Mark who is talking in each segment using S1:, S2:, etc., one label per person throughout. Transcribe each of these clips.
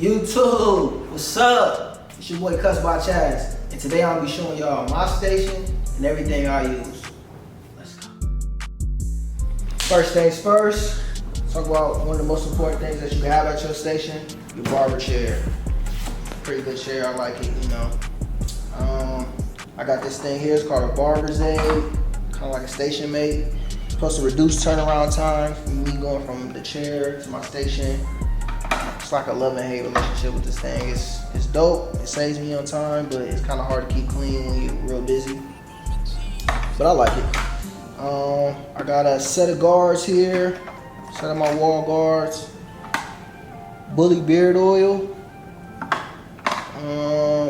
S1: YouTube, what's up? It's your boy Cuss by Chaz, and today I'm gonna be showing y'all my station and everything I use. Let's go. First things first, talk about one of the most important things that you can have at your station, your barber chair. Pretty good chair, I like it, you know. I got this thing here, it's called a Barber's Aid, kind of like a station mate. It's supposed to reduce turnaround time from me going from the chair to my station. It's like a love and hate relationship with this thing. It's dope, it saves me on time, but it's kind of hard to keep clean when you're real busy. But I like it. I got a set of guards here, set of my wall guards, Bully beard oil,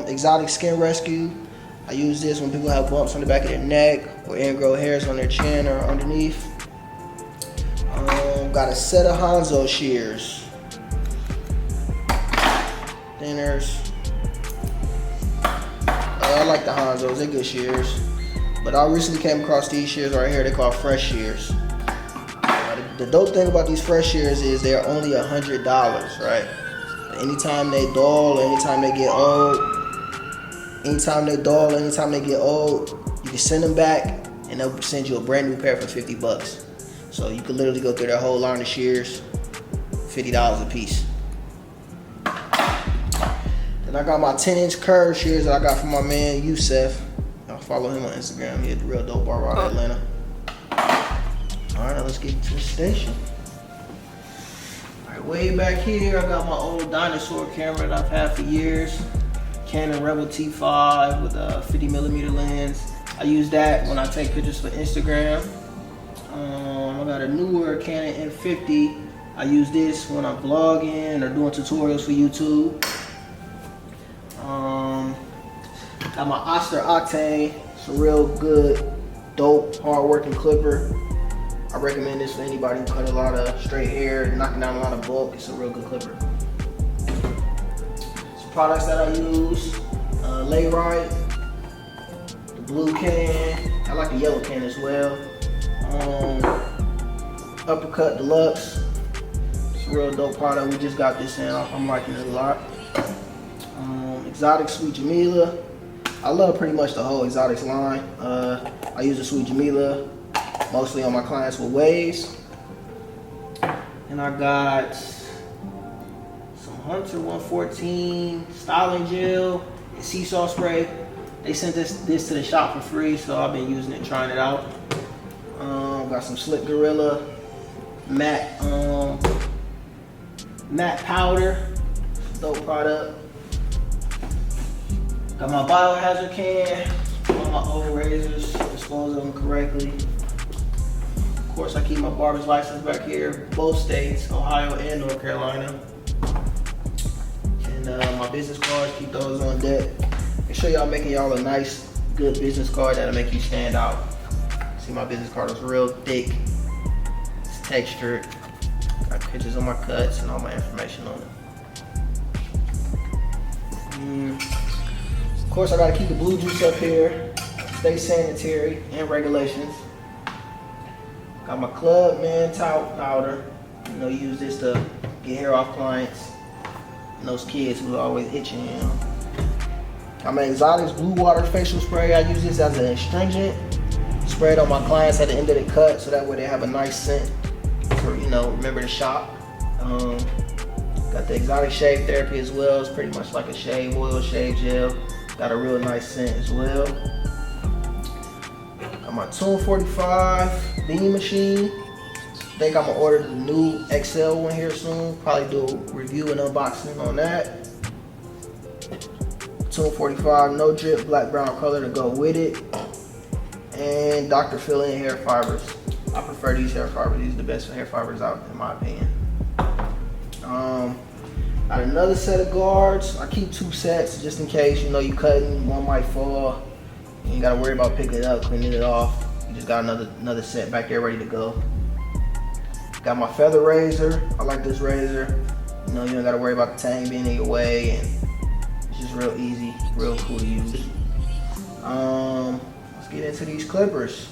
S1: exotic skin rescue. I use this when people have bumps on the back of their neck or ingrown hairs on their chin or underneath. Got a set of Hanzo shears, thinners. I like the Hanzos, they're good shears. But I recently came across these shears right here, they're called fresh shears. The dope thing about these fresh shears is they're only $100, right? Anytime they dull, anytime they get old, you can send them back and they'll send you a brand new pair for 50 bucks. So you can literally go through their whole line of shears, $50 a piece. Then I got my 10-inch curve shears that I got from my man Yusef. Y'all follow him on Instagram. He's a real dope barber out of Atlanta. All right, now let's get to the station. All right, way back here, I got my old dinosaur camera that I've had for years. Canon Rebel T5 with a 50mm lens. I use that when I take pictures for Instagram. I got a newer Canon M50. I use this when I'm vlogging or doing tutorials for YouTube. Got my Oster Octane. It's a real good, dope, hard-working clipper. I recommend this for anybody who cut a lot of straight hair, knocking down a lot of bulk. It's a real good clipper. Products that I use, Lay Right, the blue can, I like the yellow can as well. Uppercut Deluxe, it's a real dope product. We just got this in, I'm liking it a lot. Exotic Sweet Jamila, I love pretty much the whole Exotics line. I use the Sweet Jamila mostly on my clients with waves. And I got Hunter 114 styling gel and seesaw spray. They sent this to the shop for free, so I've been using it, trying it out. Got some Slick Gorilla matte powder, dope product. Got my biohazard can, all my old razors, dispose of them correctly. Of course, I keep my barber's license back here, both states, Ohio and North Carolina. My business cards, keep those on deck. Make sure y'all making y'all a nice, good business card that'll make you stand out. See, my business card is real thick. It's textured. Got pictures of my cuts and all my information on it. Of course, I gotta keep the blue juice up here. Stay sanitary and regulations. Got my Club Man talc powder. You know, use this to get hair off clients. And those kids who are always itching, you know. Got my Exotics Blue Water Facial Spray. I use this as an astringent. Spray it on my clients at the end of the cut so that way they have a nice scent for, you know, remember to shop. Got the Exotic Shave Therapy as well. It's pretty much like a shave oil, shave gel. Got a real nice scent as well. Got my Tune 45 bean machine. I think I'm gonna order the new XL one here soon. Probably do a review and unboxing on that. Tune 45 no drip black brown color to go with it. And Dr. Fill-In hair fibers. I prefer these hair fibers. These are the best hair fibers out in my opinion. Got another set of guards. I keep 2 sets just in case, you know, you cutting, one might fall. You ain't gotta worry about picking it up, cleaning it off. You just got another set back there ready to go. Got my feather razor. I like this razor. You know, you don't gotta worry about the tang being in your way, and it's just real easy, real cool to use. Let's get into these clippers.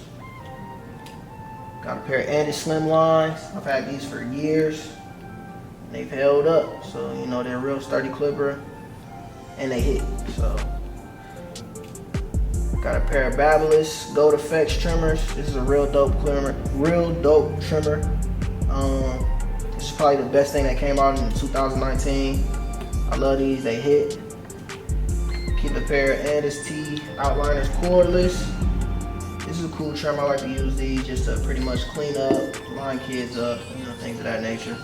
S1: Got a pair of Andy Slim lines. I've had these for years. and they've held up. So you know they're a real sturdy clipper, and they hit. So got a pair of Babyliss Gold Effects trimmers. This is a real dope trimmer. This is probably the best thing that came out in 2019. I love these. They hit. Keep a pair of NST Outliners cordless. This is a cool trim. I like to use these just to pretty much clean up, line kids up, you know, things of that nature.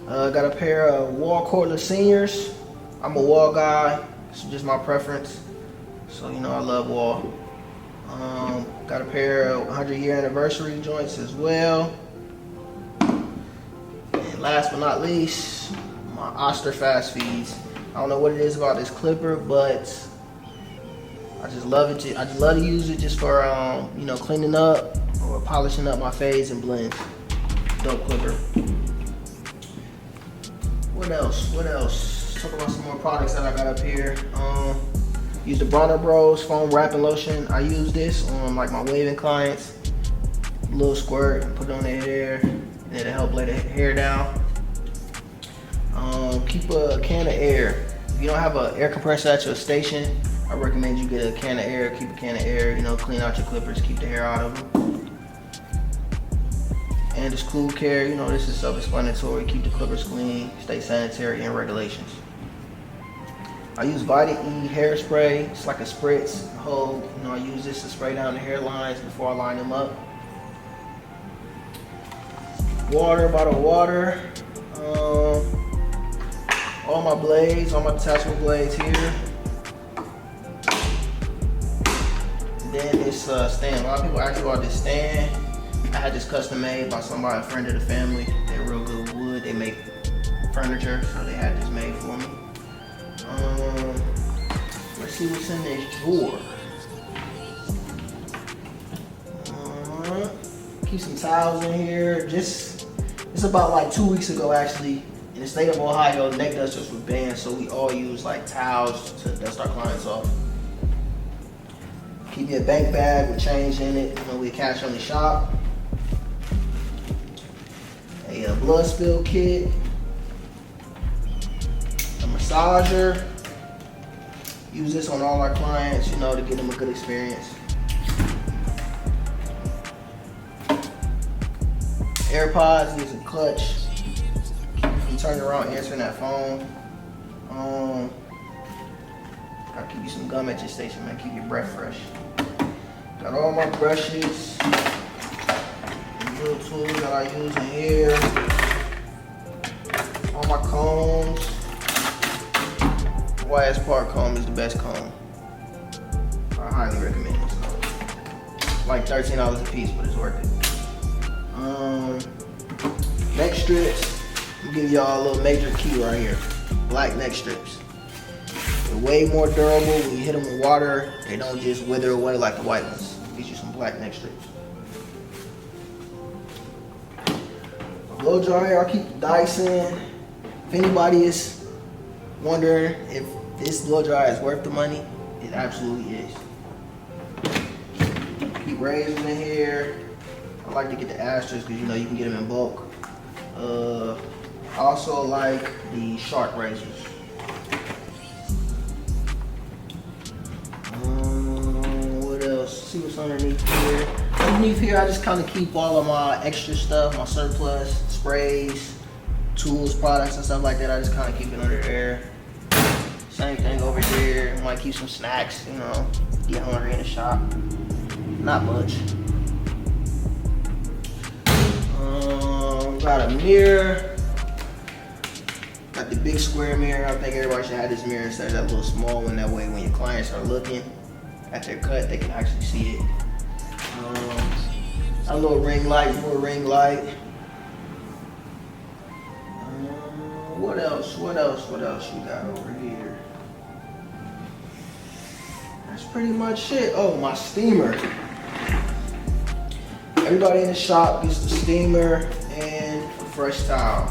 S1: Got a pair of wall cordless seniors. I'm a wall guy. It's just my preference. So you know I love wall. Got a pair of 100-year anniversary joints as well. And last but not least, my Oster fast feeds. I don't know what it is about this clipper, but I just love it. I just love to use it just for you know, cleaning up or polishing up my fades and blends. Dope clipper. What else? Let's talk about some more products that I got up here. Use the Barber Bros foam wrapping lotion. I use this on like my waving clients. A little squirt, put it on their hair, and it'll help lay the hair down. Keep a can of air. If you don't have an air compressor at your station, I recommend you get a can of air. Keep a can of air, you know, clean out your clippers, keep the hair out of them. And this Cool Care, you know, this is self-explanatory. Keep the clippers clean, stay sanitary, and regulations. I use Vitamin E hairspray. It's like a spritz hold. You know, I use this to spray down the hairlines before I line them up. Water, bottle of water. All my blades, all my detachable blades here. And then this stand. A lot of people ask about this stand. I had this custom made by somebody, a friend of the family. They're real good with wood. They make furniture, so they had this made for me. Let's see what's in this drawer. Keep some towels in here. It's about like 2 weeks ago actually. In the state of Ohio, neck dusters were banned, so we all use like towels to dust our clients off. Keep me a bank bag with change in it. You know, we cash on the shop. A blood spill kit. A massager. Use this on all our clients, you know, to give them a good experience. AirPods, use a clutch. Keep you turning around answering that phone. Gotta keep you some gum at your station, man. Keep your breath fresh. Got all my brushes. Little tools that I use in here. All my combs. YS Park comb is the best comb. I highly recommend this comb. Like $13 a piece, but it's worth it. Neck strips. I'm gonna give y'all a little major key right here. Black neck strips. They're way more durable. When you hit them with water, they don't just wither away like the white ones. Get you some black neck strips. Blow dryer, I keep the Dyson. If anybody is wondering if this blow dryer is worth the money, it absolutely is. Keep razors in here. I like to get the Astros because you know you can get them in bulk. I also like the shark razors. What else? See what's underneath here. Underneath here, I just kind of keep all of my extra stuff, my surplus, sprays, tools, products, and stuff like that. I just kind of keep it under there. Same thing over here. Might keep some snacks, you know, get hungry in the shop. Not much. Got a mirror. Got the big square mirror. I think everybody should have this mirror instead of that little small one. That way when your clients are looking at their cut, they can actually see it. A little ring light, more ring light. What else we got over here? That's pretty much it. Oh, my steamer. Everybody in the shop gets the steamer and a fresh towel.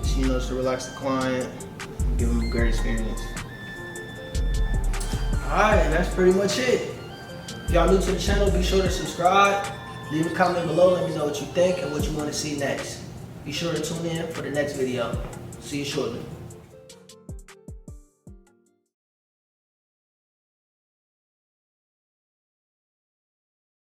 S1: So, you know, it's to relax the client, give them a great experience. Alright, and that's pretty much it. If y'all new to the channel, be sure to subscribe. Leave a comment below, let me know what you think and what you want to see next. Be sure to tune in for the next video. See you shortly.